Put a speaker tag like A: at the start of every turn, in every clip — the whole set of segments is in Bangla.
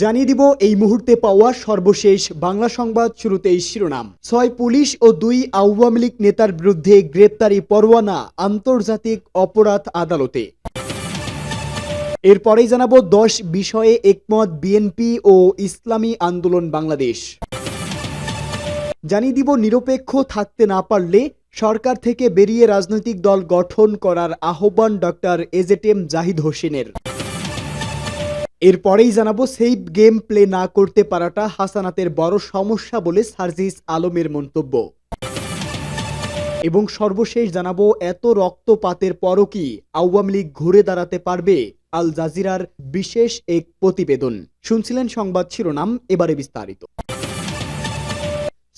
A: জানিয়ে দিব এই মুহূর্তে পাওয়া সর্বশেষ বাংলা সংবাদ। শুরুতেই শিরোনাম। ৬ পুলিশ ও ২ আওয়ামী লীগ নেতার বিরুদ্ধে গ্রেপ্তারি পরোয়ানা আন্তর্জাতিক অপরাধ আদালতে। এরপরেই জানাবো ১০ বিষয়ে একমত বিএনপি ও ইসলামী আন্দোলন বাংলাদেশ। জানিয়ে দিব নিরপেক্ষ থাকতে না পারলে সরকার থেকে বেরিয়ে রাজনৈতিক দল গঠন করার আহ্বান ডক্টর এজেটেম জাহিদ হোসেনের। এরপরেই জানাবো সেফ গেম প্লে না করতে পারাটা হাসানাতের বড় সমস্যা বলে সার্জিস আলমের মন্তব্য। এবং সর্বশেষ জানাবো এত রক্তপাতের পরও কি আওয়ামী লীগ ঘুরে দাঁড়াতে পারবে, আল জাজিরার বিশেষ এক প্রতিবেদন। শুনছিলেন সংবাদ শিরোনাম, এবারে বিস্তারিত।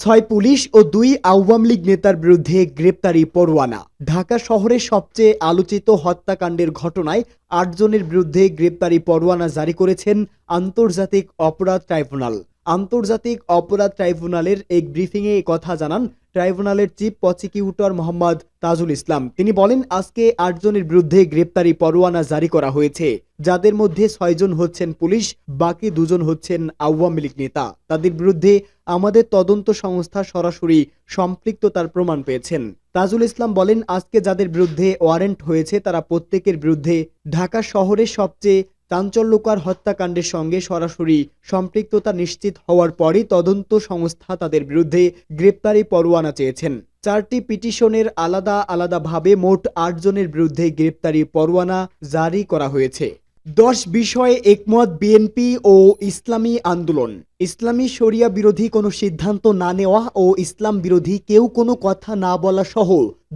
A: ৬ পুলিশ ও ২ আওয়ামী লীগ নেতার বিরুদ্ধে গ্রেপ্তারি পরোয়ানা। ঢাকা শহরের সবচেয়ে আলোচিত হত্যাকাণ্ডের ঘটনায় ৮ জনের বিরুদ্ধে গ্রেপ্তারি পরোয়ানা জারি করেছেন আন্তর্জাতিক অপরাধ ট্রাইব্যুনাল। আন্তর্জাতিক অপরাধ ট্রাইব্যুনালের এক ব্রিফিংয়ে কথা জানান ট্রাইব্যুনালের চিফ প্রসিকিউটর মোহাম্মদ তাজুল ইসলাম। তিনি বলেন, আজকে ৮ জনের বিরুদ্ধে গ্রেপ্তারি পরোয়ানা জারি করা হয়েছে, যাদের মধ্যে ৬ জন হচ্ছেন পুলিশ, বাকি ২ জন হচ্ছেন আওয়ামী লীগ নেতা। তাদের বিরুদ্ধে আমাদের তদন্ত সংস্থা সরাসরি সম্পৃক্ততার প্রমাণ পেয়েছেন। তাজুল ইসলাম বলেন, আজকে যাদের বিরুদ্ধে ওয়ারেন্ট হয়েছে তারা প্রত্যেকের বিরুদ্ধে ঢাকা শহরের সবচেয়ে চাঞ্চল্যকর হত্যাকাণ্ডের সঙ্গে সরাসরি সম্পৃক্ততা নিশ্চিত হওয়ার পরই তদন্ত সংস্থা তাদের বিরুদ্ধে গ্রেপ্তারি পরোয়ানা চেয়েছেন। ৪টি পিটিশনের আলাদা আলাদাভাবে মোট ৮ জনের বিরুদ্ধে গ্রেপ্তারি পরোয়ানা জারি করা হয়েছে। ১০ বিষয়ে একমত বিএনপি ও ইসলামী আন্দোলন। ইসলামী শরিয়া বিরোধী কোনো সিদ্ধান্ত না নেওয়া ও ইসলাম বিরোধী কেউ কোনো কথা না বলা সহ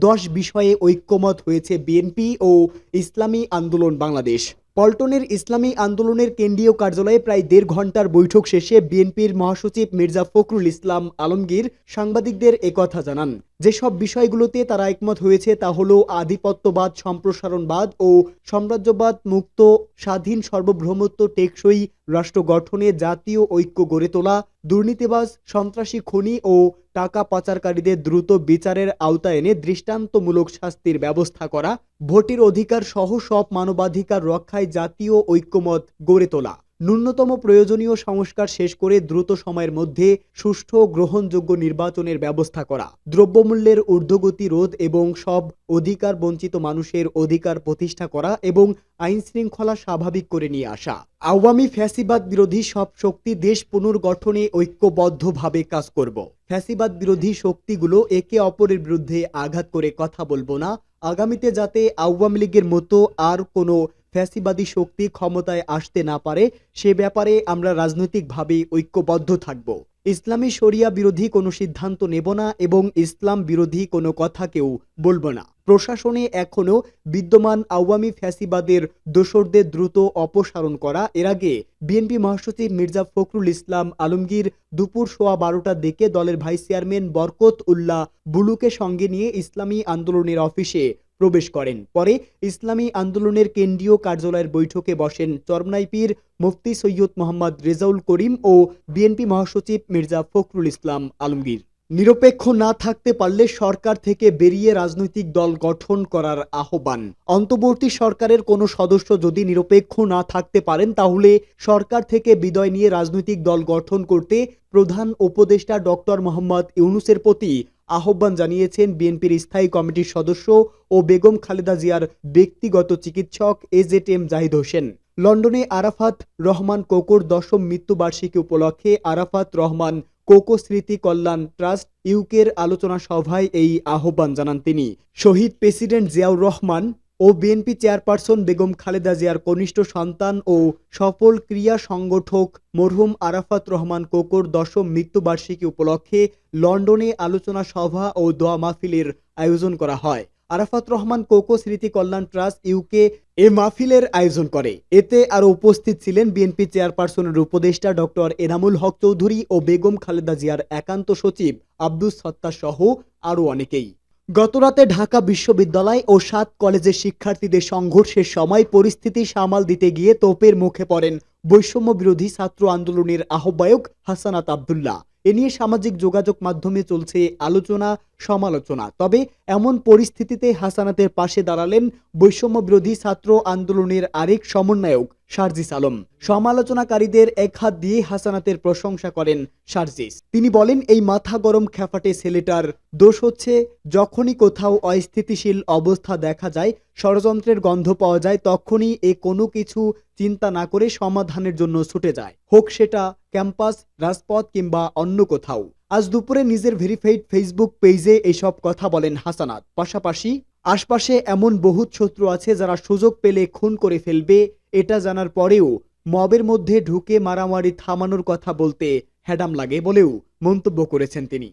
A: ১০ বিষয়ে ঐক্যমত হয়েছে বিএনপি ও ইসলামী আন্দোলন বাংলাদেশ। পল্টনের ইসলামী আন্দোলনের কেন্দ্রীয় কার্যালয়ে প্রায় ১.৫ ঘন্টার বৈঠক শেষে বিএনপির মহাসচিব মির্জা ফখরুল ইসলাম আলমগীর সাংবাদিকদের একথা জানান। যেসব বিষয়গুলোতে তারা একমত হয়েছে তা হলো আধিপত্যবাদ, সম্প্রসারণবাদ ও সাম্রাজ্যবাদ মুক্ত স্বাধীন সার্বভৌমত্ব টেকসই রাষ্ট্র গঠনে জাতীয় ঐক্য গড়ে তোলা, দুর্নীতিবাজ সন্ত্রাসী খুনি ও টাকা পাচারকারীদের দ্রুত বিচারের আওতায় এনে দৃষ্টান্তমূলক শাস্তির ব্যবস্থা করা, ভোটের অধিকার সহ সব মানবাধিকার রক্ষায় জাতীয় ঐক্যমত গড়ে তোলা, ন্যূনতম প্রয়োজনীয় সংস্কার শেষ করে দ্রুত সময়ের মধ্যে সুষ্ঠু গ্রহণযোগ্য নির্বাচনের ব্যবস্থা করা, দ্রব্যমূল্যের ঊর্ধ্বগতি রোধ এবং সব অধিকার বঞ্চিত মানুষের অধিকার প্রতিষ্ঠা করা এবং আইন শৃঙ্খলা স্বাভাবিক করে নিয়ে আসা। আওয়ামী ফ্যাসিবাদ বিরোধী সব শক্তি দেশ পুনর্গঠনে ঐক্যবদ্ধভাবে কাজ করব। ফ্যাসিবাদ বিরোধী শক্তিগুলো একে অপরের বিরুদ্ধে আঘাত করে কথা বলবো না। আগামীতে যাতে আওয়ামী লীগের মতো আর কোনো ফ্যাসিবাদী শক্তি ক্ষমতায় আসতে না পারে সে ব্যাপারে আমরা রাজনৈতিকভাবে ঐক্যবদ্ধ থাকব। ইসলামী শরিয়া বিরোধী কোনো সিদ্ধান্ত নেব না এবং ইসলাম বিরোধী কোনো কথা কেউ বলবো না। প্রশাসনে এখনো বিদ্যমান আওয়ামী ফ্যাসিবাদের দোসরদের দ্রুত অপসারণ করা। এর আগে বিএনপি মহাসচিব মির্জা ফখরুল ইসলাম আলমগীর দুপুর 12:15টার দিকে দলের ভাইস চেয়ারম্যান বরকত উল্লাহ বুলুকে সঙ্গে নিয়ে ইসলামী আন্দোলনের অফিসে প্রবেশ করেন। পরে ইসলামী আন্দোলনের কেন্দ্রীয় কার্যালয়ের বৈঠকে বসেন চরমনাই পীর মুফতি সৈয়দ মোহাম্মদ রেজাউল করিম ও বিএনপি মহাসচিব মির্জা ফখরুল ইসলাম আলমগীর। নিরপেক্ষ না থাকতে পারলে সরকার থেকে বেরিয়ে রাজনৈতিক দল গঠন করার আহ্বান। অন্তর্বর্তী সরকারের কোনো সদস্য যদি নিরপেক্ষ না থাকতে পারেন তাহলে সরকার থেকে বিদায় নিয়ে রাজনৈতিক দল গঠন করতে প্রধান উপদেষ্টা ডক্টর মোহাম্মদ ইউনূসের প্রতি আহ্বান জানিয়েছেন বিএনপির স্থায়ী কমিটির সদস্য ও বেগম খালেদা জিয়ার ব্যক্তিগত চিকিৎসক এজেটেম জাহিদ হোসেন। লন্ডনে আরাফাত রহমান কোকোর ১০ম মৃত্যুবার্ষিকী উপলক্ষে আরাফাত রহমান কোকো স্মৃতি কল্যাণ ট্রাস্ট ইউকের আলোচনা সভায় এই আহ্বান জানান তিনি। শহীদ প্রেসিডেন্ট জিয়াউর রহমান ও বিএনপি চেয়ারপারসন বেগম খালেদা জিয়ার কনিষ্ঠ সন্তান ও সফল ক্রিয়া সংগঠক মরহুম আরাফাত রহমান কোকোর ১০ম মৃত্যুবার্ষিকী উপলক্ষে লন্ডনে আলোচনা সভা ও দোয়া মাহফিলের আয়োজন করা হয়। আরাফাত রহমান কোকো স্মৃতি কল্যাণ ট্রাস্ট ইউকে এ মাহফিলের আয়োজন করে। এতে আরও উপস্থিত ছিলেন বিএনপি চেয়ারপারসনের উপদেষ্টা ডক্টর এনামুল হক চৌধুরী ও বেগম খালেদা জিয়ার একান্ত সচিব আব্দুস সত্তার সহ আরও অনেকেই। গতরাতে ঢাকা বিশ্ববিদ্যালয় ও ৭ কলেজের শিক্ষার্থীদের সংঘর্ষের সময় পরিস্থিতি সামাল দিতে গিয়ে তোপের মুখে পড়েন বৈষম্য বিরোধী ছাত্র আন্দোলনের আহ্বায়ক হাসানাত আব্দুল্লাহ। এ নিয়ে সামাজিক যোগাযোগ মাধ্যমে চলছে আলোচনা সমালোচনা। তবে এমন পরিস্থিতিতে হাসানাতের পাশে দাঁড়ালেন বৈষম্য বিরোধী ছাত্র আন্দোলনের আরেক সমন্বয়ক সার্জিস আলম। সমালোচনাকারীদের এক হাত দিয়ে হাসানাতের প্রশংসা করেন সার্জিস। তিনি বলেন, এই মাথা গরম খ্যাফাটে ছেলেটার দোষ হচ্ছে যখনই কোথাও অস্থিতিশীল অবস্থা দেখা যায়, ষড়যন্ত্রের গন্ধ পাওয়া যায়, তখনই এ কোনো কিছু চিন্তা না করে সমাধানের জন্য ছুটে যায়, হোক সেটা ক্যাম্পাস, রাজপথ কিংবা অন্য কোথাও। আজ দুপুরে নিজের ভেরিফাইড ফেসবুক পেজে এসব কথা বলেন হাসানাত। পাশাপাশি আশপাশে এমন বহুত শত্রু আছে যারা সুযোগ পেলে খুন করে ফেলবে, এটা জানার পরেও মবের মধ্যে ঢুকে মারামারি থামানোর কথা বলতে হ্যাডাম লাগে বলেও মন্তব্য করেছেন তিনি।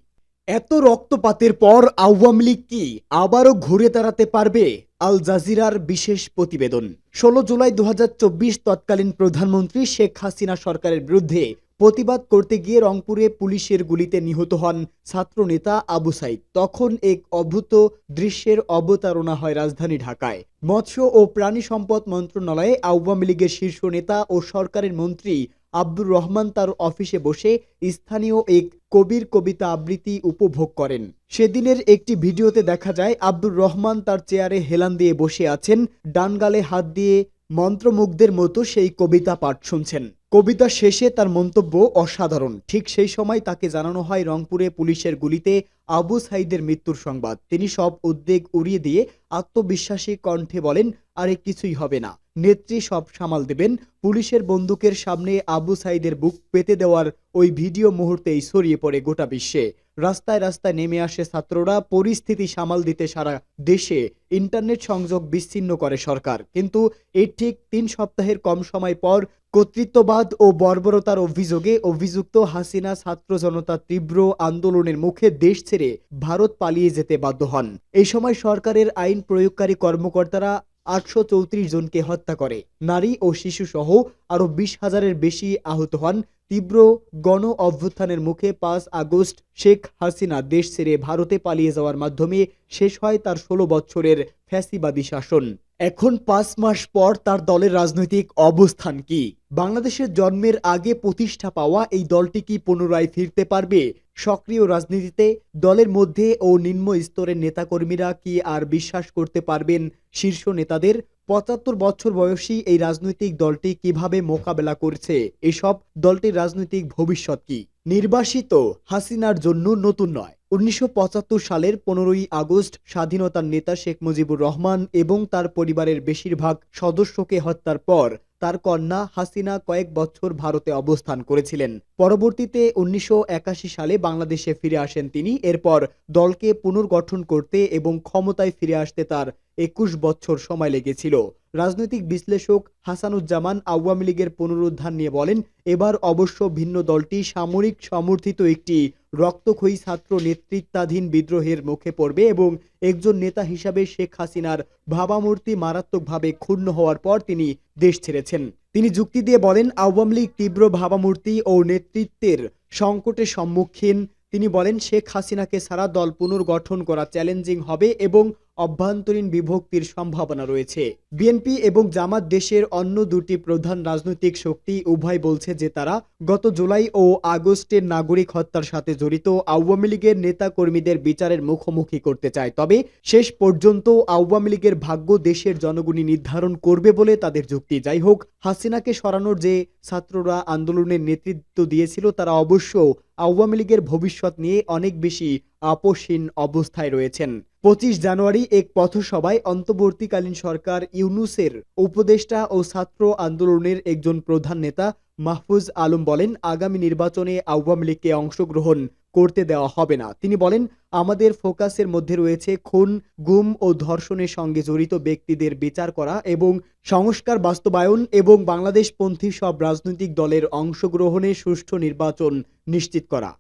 A: এত রক্তপাতের পর আওয়ামী লীগ কি আবারও ঘুরে দাঁড়াতে পারবে? আল জাজিরার বিশেষ প্রতিবেদন। 16 জুলাই 2024 তৎকালীন প্রধানমন্ত্রী শেখ হাসিনা সরকারের বিরুদ্ধে প্রতিবাদ করতে গিয়ে রংপুরে পুলিশের গুলিতে নিহত হন ছাত্রনেতা আবু সাইদ। তখন এক অদ্ভুত দৃশ্যের অবতারণা হয় রাজধানী ঢাকায়। মৎস্য ও প্রাণী সম্পদ মন্ত্রণালয়ে আওয়ামী লীগের শীর্ষ নেতা ও সরকারের মন্ত্রী আব্দুর রহমান তার অফিসে বসে স্থানীয় এক কবির কবিতা আবৃত্তি উপভোগ করেন। সেদিনের একটি ভিডিওতে দেখা যায় আব্দুর রহমান তার চেয়ারে হেলান দিয়ে বসে আছেন, ডান গালে হাত দিয়ে মন্ত্রমুগ্ধের মতো সেই কবিতা পাঠ শুনছেন। কবিতা শেষে তার মন্তব্য অসাধারণ। ঠিক সেই সময় তাকে জানানো হয় রংপুরে পুলিশের গুলিতে আবু সাইদের মৃত্যুর সংবাদ। তিনি সব উদ্বেগ উড়িয়ে দিয়ে আত্মবিশ্বাসী কণ্ঠে বলেন, আরে কিছুই হবে না, নেত্রী সব সামাল দেবেন। পুলিশের বন্দুকের সামনে আবু সাইদের বুক পেতে দেওয়ার ওই ভিডিও মুহূর্তেই ছড়িয়ে পড়ে গোটা বিশ্বে। রাস্তায় রাস্তায় নেমে আসে ছাত্ররা। পরিস্থিতি সামাল দিতে সারা দেশে ইন্টারনেট সংযোগ বিচ্ছিন্ন করে সরকার। কিন্তু এর ঠিক 3 সপ্তাহের কম সময় পর কর্তৃত্ববাদ ও বর্বরতার অভিযোগে অভিযুক্ত হাসিনা ছাত্র জনতার তীব্র আন্দোলনের মুখে দেশ ছেড়ে ভারত পালিয়ে যেতে বাধ্য হন। এই সময় সরকারের আইন প্রয়োগকারী কর্মকর্তারা 834 জনকে হত্যা করে। নারী ও শিশু সহ আরো 20,000-এর বেশি আহত হন। তীব্র গণ অভ্যুত্থানের মুখে 5 আগস্ট শেখ হাসিনা দেশ ছেড়ে ভারতে পালিয়ে যাওয়ার মাধ্যমে শেষ হয় তার 16 বছরের ফ্যাসিবাদী শাসন। এখন 5 মাস পর তার দলের রাজনৈতিক অবস্থান কি? বাংলাদেশের জন্মের আগে প্রতিষ্ঠা পাওয়া এই দলটি কি পুনরায় ফিরতে পারবে সক্রিয় রাজনীতিতে? দলের মধ্যে ও নিম্ন স্তরের নেতাকর্মীরা কি আর বিশ্বাস করতে পারবেন শীর্ষ নেতাদের? 75 বছর বয়সী এই রাজনৈতিক দলটি কিভাবে মোকাবেলা করছে এসব? দলটির রাজনৈতিক ভবিষ্যৎ কি? নির্বাসিত হাসিনার জন্য নতুন নয়। 1975 সালের 15ই আগস্ট স্বাধীনতার নেতা শেখ মুজিবুর রহমান এবং তার পরিবারের বেশিরভাগ সদস্যকে হত্যার পর তার কন্যা হাসিনা কয়েক বছর ভারতে অবস্থান করেছিলেন। পরবর্তীতে 1981 সালে বাংলাদেশে ফিরে আসেন তিনি। এরপর দলকে পুনর্গঠন করতে এবং ক্ষমতায় ফিরে আসতে তার 21 বছর সময় লেগেছিল। রাজনৈতিক বিশ্লেষক হাসানুজ্জামান আওয়ামী লীগের পুনরুত্থান নিয়ে বলেন, এবার অবশ্য ভিন্ন দলটি সামরিক সমর্থিত একটি রক্তক্ষয়ী ছাত্র নেতৃত্বাধীন বিদ্রোহের মুখে পড়বে এবং একজন নেতা হিসাবে শেখ হাসিনার ভাবামূর্তি মারাত্মকভাবে ক্ষুণ্ণ হওয়ার পর তিনি দেশ ছেড়েছেন। তিনি যুক্তি দিয়ে বলেন, আওয়ামী লীগ তীব্র ভাবামূর্তি ও নেতৃত্বের সংকটের সম্মুখীন। তিনি বলেন, শেখ হাসিনাকে সারা দল পুনর্গঠন করা চ্যালেঞ্জিং হবে এবং অভ্যন্তরীণ বিভক্তির সম্ভাবনা রয়েছে। বিএনপি এবং জামাত দেশের অন্য দুটি প্রধান রাজনৈতিক শক্তি উভয় বলছে যে তারা গত জুলাই ও আগস্টের নাগরিক হত্যার সাথে জড়িত আওয়ামী লীগের নেতা কর্মীদের বিচারের মুখোমুখি করতে চায়। তবে শেষ পর্যন্ত আওয়ামী লীগের ভাগ্য দেশের জনগণই নির্ধারণ করবে বলে তাদের যুক্তি। যাই হোক, হাসিনাকে সরানোর যে ছাত্ররা আন্দোলনের নেতৃত্ব দিয়েছিল তারা অবশ্য আওয়ামী লীগের ভবিষ্যৎ নিয়ে অনেক বেশি আপোষহীন অবস্থায় রয়েছেন। 25 জানুয়ারি এক পথসভায় অন্তর্বর্তীকালীন সরকার ইউনূসের উপদেষ্টা ও ছাত্র আন্দোলনের একজন প্রধান নেতা মাহফুজ আলম বলেন, আগামী নির্বাচনে আওয়ামী লীগকে অংশগ্রহণ করতে দেওয়া হবে না। তিনি বলেন, আমাদের ফোকাসের মধ্যে রয়েছে খুন, গুম ও ধর্ষণের সঙ্গে জড়িত ব্যক্তিদের বিচার করা এবং সংস্কার বাস্তবায়ন এবং বাংলাদেশপন্থী সব রাজনৈতিক দলের অংশগ্রহণে সুষ্ঠু নির্বাচন নিশ্চিত করা।